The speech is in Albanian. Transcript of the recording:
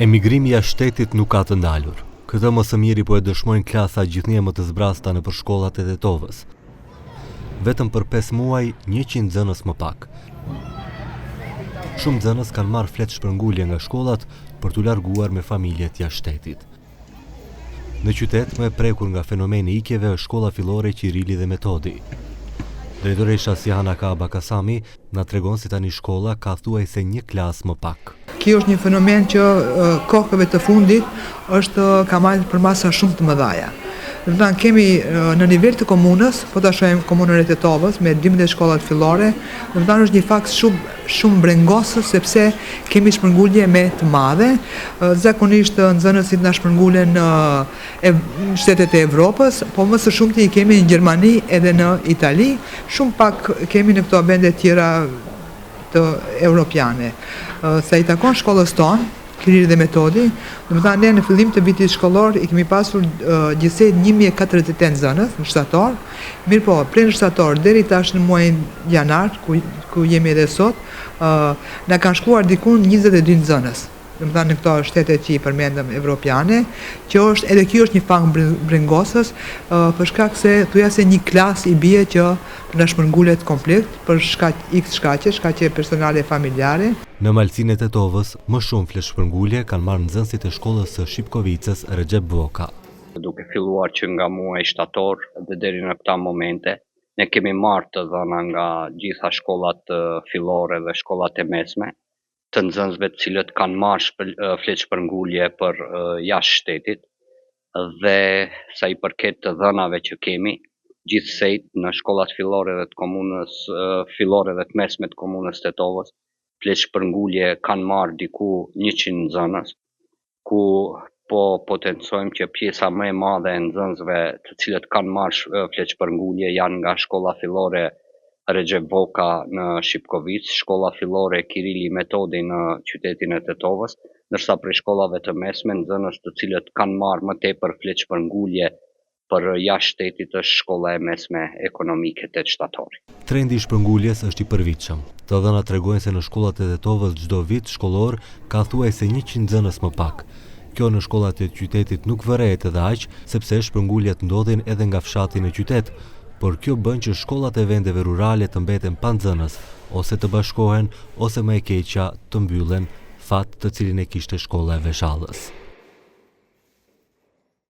Emigrimi jashtë shtetit nuk ka të ndalur. Këtë më së miri po e dëshmojnë klasa gjithnjë më të zbrasta nëpër shkollat e Tetovës. Vetëm për 5 muaj, 100 nxënës më pak. Shumë nxënës kanë marrë fletë shpërngulje nga shkollat për t'u larguar me familjet jashtë shtetit. Në qytet, më e prekur nga fenomeni ikjeve është shkolla fillore Qirili dhe Metodi. Drejtoresha Sihana Kaba Kasami na tregon se tani shkolla ka thuajse 1 klasë më pak. Kjo është një fenomen që kohëve të fundit ka marrë për masa shumë të mëdha. Kemi në nivel të komunës, po ta shohim komunën e Tetovës me 12 shkollat fillore, është një fakt shumë brengosës sepse kemi shpërngulje me të madhe. Zakonisht nxënësit na shpërngulen në shtetet e Evropës, po më së shumti i kemi në Gjermani edhe në Itali, shumë pak kemi në këto vende tjera të europiane. Sa i takon shkollës tonë, Qirili dhe Metodi, ne në fillim të vitit shkollor i kemi pasur gjithsej 1048 nxënës në shtator, mirë po, prej në shtator deri tash në muajin janar, ku jemi edhe sot, na kanë shkuar diku 22 nxënës. Në këto shtetet që i përmendëm evropiane, që edhe kjo është një fakt brengosës, për shkak se thuja se një klas i bie që na shpërngulet komplet për shkaqe personale familjare. Në malësinë e Tetovës, më shumë fletë shpërngulje kanë marrë nxënësit e shkollës së Shipkovicës Recep Voka. Duke filluar që nga muaji shtator dhe deri në këta momente, ne kemi marrë të dhëna nga gjitha shkollat fillore dhe shkollat e mesme, të nxënësve të cilët kanë marrë fletë shpërngulje për jashtë shtetit, dhe sa i përket të dhënave që kemi, gjithsej në shkollat fillore dhe të komunës fillore dhe të mesme të komunës Tetovës, fletë shpërngulje kanë marrë diku 100 nxënës, ku po potencojmë që pjesa më e madhe e nxënësve të cilët kanë marrë fletë shpërngulje janë nga shkolla fillore Recep Voka në Shipkovicë, shkolla fillore Qirili Metodi në qytetin e Tetovës, ndërsa prej shkollave të mesme nxënës të cilët kanë marrë më tepër fletë shpërngulje për jashtë shtetit është shkolla e mesme ekonomike 8 shtatori. Trendi i shpërnguljes është i përvitshëm. Të dhënat tregojnë se në shkollat e Tetovës çdo vit shkollor ka thuajse 100 nxënës më pak. Kjo në shkollat e qytetit nuk vërehet edhe aq, sepse shpërnguljet ndodhin edhe nga fshati në qytet, por kjo bën që shkollat e vendeve rurale të mbeten pa nxënës, ose të bashkohen, ose më e keqja të mbyllen, fat të cilin e kishte shkolla e Veshallës.